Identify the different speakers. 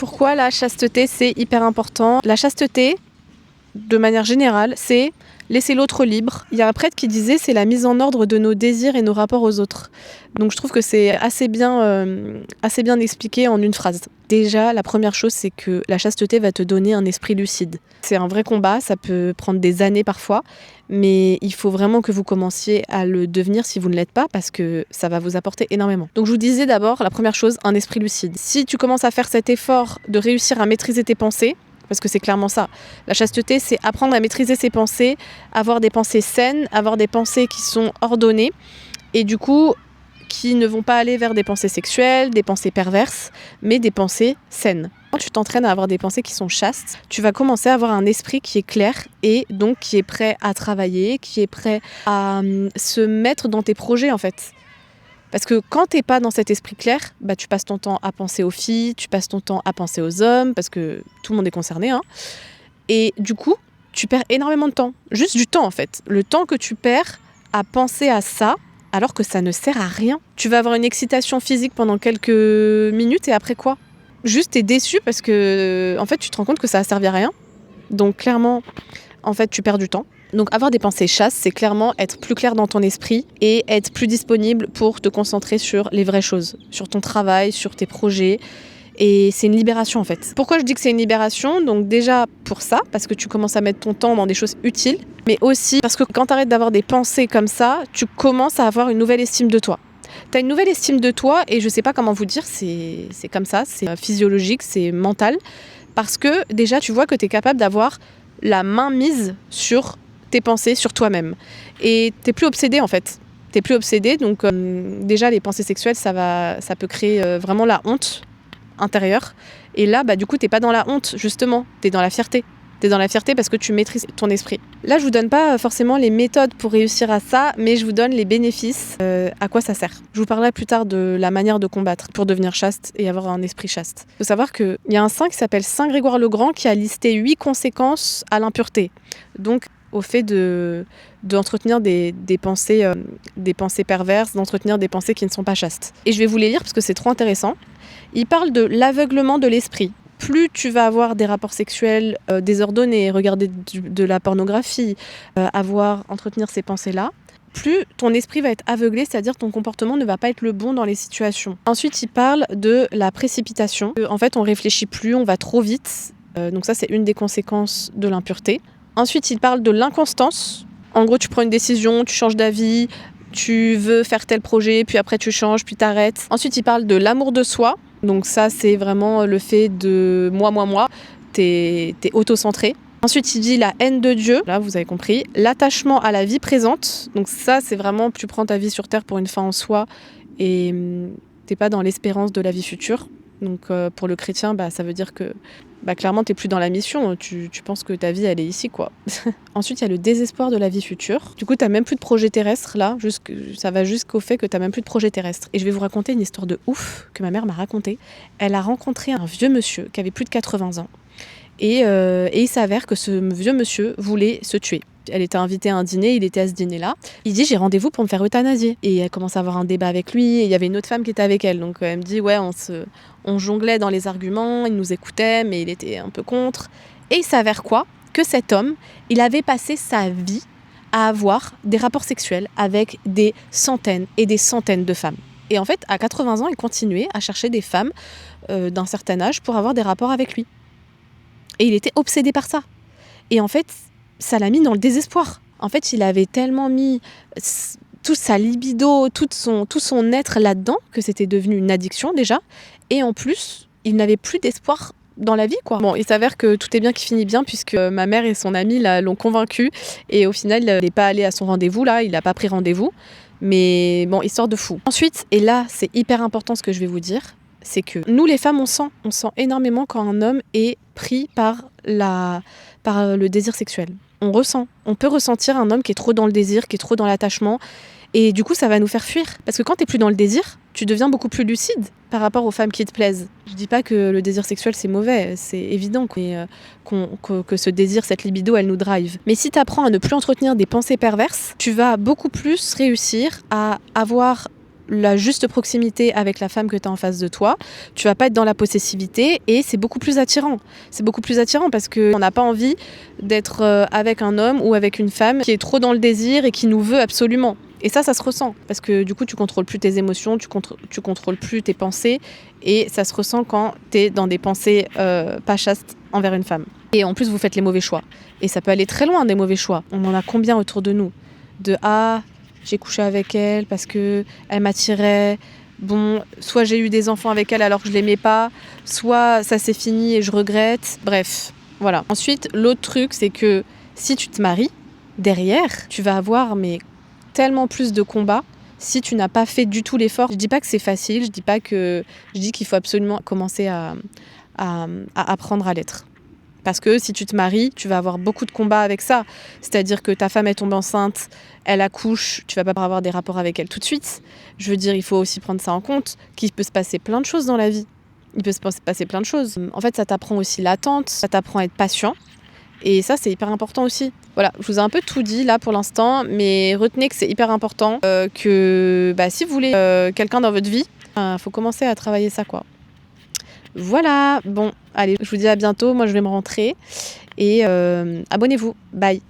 Speaker 1: Pourquoi la chasteté, c'est hyper important? La chasteté, de manière générale, c'est laisser l'autre libre. Il y a un prêtre qui disait c'est la mise en ordre de nos désirs et nos rapports aux autres. Donc je trouve que c'est assez bien expliqué en une phrase. Déjà, la première chose, c'est que la chasteté va te donner un esprit lucide. C'est un vrai combat, ça peut prendre des années parfois, mais il faut vraiment que vous commenciez à le devenir si vous ne l'êtes pas, parce que ça va vous apporter énormément. Donc je vous disais d'abord, la première chose, un esprit lucide. Si tu commences à faire cet effort de réussir à maîtriser tes pensées, parce que c'est clairement ça. La chasteté, c'est apprendre à maîtriser ses pensées, avoir des pensées saines, avoir des pensées qui sont ordonnées, et du coup, qui ne vont pas aller vers des pensées sexuelles, des pensées perverses, mais des pensées saines. Quand tu t'entraînes à avoir des pensées qui sont chastes, tu vas commencer à avoir un esprit qui est clair et donc qui est prêt à travailler, qui est prêt à se mettre dans tes projets en fait. Parce que quand t'es pas dans cet esprit clair, bah tu passes ton temps à penser aux filles, tu passes ton temps à penser aux hommes, parce que tout le monde est concerné, hein. Et du coup, tu perds énormément de temps. Juste du temps en fait. Le temps que tu perds à penser à ça, alors que ça ne sert à rien. Tu vas avoir une excitation physique pendant quelques minutes et après quoi? Juste t'es déçu parce que en fait tu te rends compte que ça a servi à rien. Donc clairement, en fait tu perds du temps. Donc avoir des pensées chastes, c'est clairement être plus clair dans ton esprit et être plus disponible pour te concentrer sur les vraies choses, sur ton travail, sur tes projets. Et c'est une libération en fait. Pourquoi je dis que c'est une libération? Donc déjà pour ça, parce que tu commences à mettre ton temps dans des choses utiles, mais aussi parce que quand tu arrêtes d'avoir des pensées comme ça, tu commences à avoir une nouvelle estime de toi. Tu as une nouvelle estime de toi et je sais pas comment vous dire, c'est comme ça, c'est physiologique, c'est mental. Parce que déjà tu vois que tu es capable d'avoir la main mise sur tes pensées, sur toi-même. Et t'es plus obsédé en fait. T'es plus obsédé, donc déjà les pensées sexuelles, ça peut créer vraiment la honte intérieure. Et là, bah, du coup, t'es pas dans la honte, justement. T'es dans la fierté. T'es dans la fierté parce que tu maîtrises ton esprit. Là, je vous donne pas forcément les méthodes pour réussir à ça, mais je vous donne les bénéfices, à quoi ça sert. Je vous parlerai plus tard de la manière de combattre pour devenir chaste et avoir un esprit chaste. Il faut savoir qu'il y a un saint qui s'appelle Saint Grégoire le Grand qui a listé 8 conséquences à l'impureté. Donc, au fait d'entretenir des pensées perverses, d'entretenir des pensées qui ne sont pas chastes. Et je vais vous les lire parce que c'est trop intéressant. Il parle de l'aveuglement de l'esprit. Plus tu vas avoir des rapports sexuels désordonnés, regarder de la pornographie, entretenir ces pensées-là, plus ton esprit va être aveuglé, c'est-à-dire ton comportement ne va pas être le bon dans les situations. Ensuite, il parle de la précipitation. En fait, on réfléchit plus, on va trop vite. Donc ça, c'est une des conséquences de l'impureté. Ensuite, il parle de l'inconstance. En gros, tu prends une décision, tu changes d'avis, tu veux faire tel projet, puis après tu changes, puis t'arrêtes. Ensuite, il parle de l'amour de soi. Donc ça, c'est vraiment le fait de moi. T'es auto-centré. Ensuite, il dit la haine de Dieu. Là, vous avez compris. L'attachement à la vie présente. Donc ça, c'est vraiment, tu prends ta vie sur Terre pour une fin en soi et t'es pas dans l'espérance de la vie future. Donc pour le chrétien, ça veut dire que clairement, t'es plus dans la mission. Tu penses que ta vie, elle est ici, quoi. Ensuite, il y a le désespoir de la vie future. Du coup, t'as même plus de projet terrestre, là. Ça va jusqu'au fait que t'as même plus de projet terrestre. Et je vais vous raconter une histoire de ouf que ma mère m'a racontée. Elle a rencontré un vieux monsieur qui avait plus de 80 ans. Et il s'avère que ce vieux monsieur voulait se tuer. Elle était invitée à un dîner, il était à ce dîner-là. Il dit, j'ai rendez-vous pour me faire euthanasier. Et elle commence à avoir un débat avec lui, et il y avait une autre femme qui était avec elle. Donc elle me dit, ouais, on jonglait dans les arguments, il nous écoutait, mais il était un peu contre. Et il s'avère quoi? Que cet homme, il avait passé sa vie à avoir des rapports sexuels avec des centaines et des centaines de femmes. Et en fait, à 80 ans, il continuait à chercher des femmes d'un certain âge pour avoir des rapports avec lui. Et il était obsédé par ça. Et en fait, ça l'a mis dans le désespoir. En fait, il avait tellement mis toute sa libido, tout son être là-dedans, que c'était devenu une addiction déjà. Et en plus, il n'avait plus d'espoir dans la vie, quoi. Bon, il s'avère que tout est bien qui finit bien, puisque ma mère et son ami l'ont convaincu. Et au final, il n'est pas allé à son rendez-vous, là. Il n'a pas pris rendez-vous. Mais bon, histoire de fou. Ensuite, et là, c'est hyper important ce que je vais vous dire, c'est que nous, les femmes, on sent énormément quand un homme est pris par le désir sexuel. On peut ressentir un homme qui est trop dans le désir, qui est trop dans l'attachement, et du coup ça va nous faire fuir. Parce que quand t'es plus dans le désir, tu deviens beaucoup plus lucide par rapport aux femmes qui te plaisent. Je dis pas que le désir sexuel c'est mauvais, c'est évident que ce désir, cette libido, elle nous drive. Mais si t'apprends à ne plus entretenir des pensées perverses, tu vas beaucoup plus réussir à avoir la juste proximité avec la femme que tu as en face de toi, tu vas pas être dans la possessivité et c'est beaucoup plus attirant. C'est beaucoup plus attirant parce qu'on n'a pas envie d'être avec un homme ou avec une femme qui est trop dans le désir et qui nous veut absolument. Et ça se ressent parce que du coup tu contrôles plus tes émotions, tu contrôles plus tes pensées et ça se ressent quand tu es dans des pensées pas chastes envers une femme. Et en plus vous faites les mauvais choix. Et ça peut aller très loin des mauvais choix. On en a combien autour de nous ? De j'ai couché avec elle parce que elle m'attirait. Bon, soit j'ai eu des enfants avec elle alors que je l'aimais pas, soit ça s'est fini et je regrette. Bref, voilà. Ensuite, l'autre truc, c'est que si tu te maries, derrière, tu vas avoir tellement plus de combats si tu n'as pas fait du tout l'effort. Je dis pas que c'est facile, je dis qu'il faut absolument commencer à apprendre à l'être. Parce que si tu te maries, tu vas avoir beaucoup de combats avec ça. C'est-à-dire que ta femme est tombée enceinte, elle accouche, tu vas pas avoir des rapports avec elle tout de suite. Je veux dire, il faut aussi prendre ça en compte, qu'il peut se passer plein de choses dans la vie. Il peut se passer plein de choses. En fait, ça t'apprend aussi l'attente, ça t'apprend à être patient. Et ça, c'est hyper important aussi. Voilà, je vous ai un peu tout dit là pour l'instant, mais retenez que c'est hyper important que si vous voulez quelqu'un dans votre vie, faut commencer à travailler ça, quoi. Voilà, bon, allez, je vous dis à bientôt, moi je vais me rentrer et abonnez-vous, bye.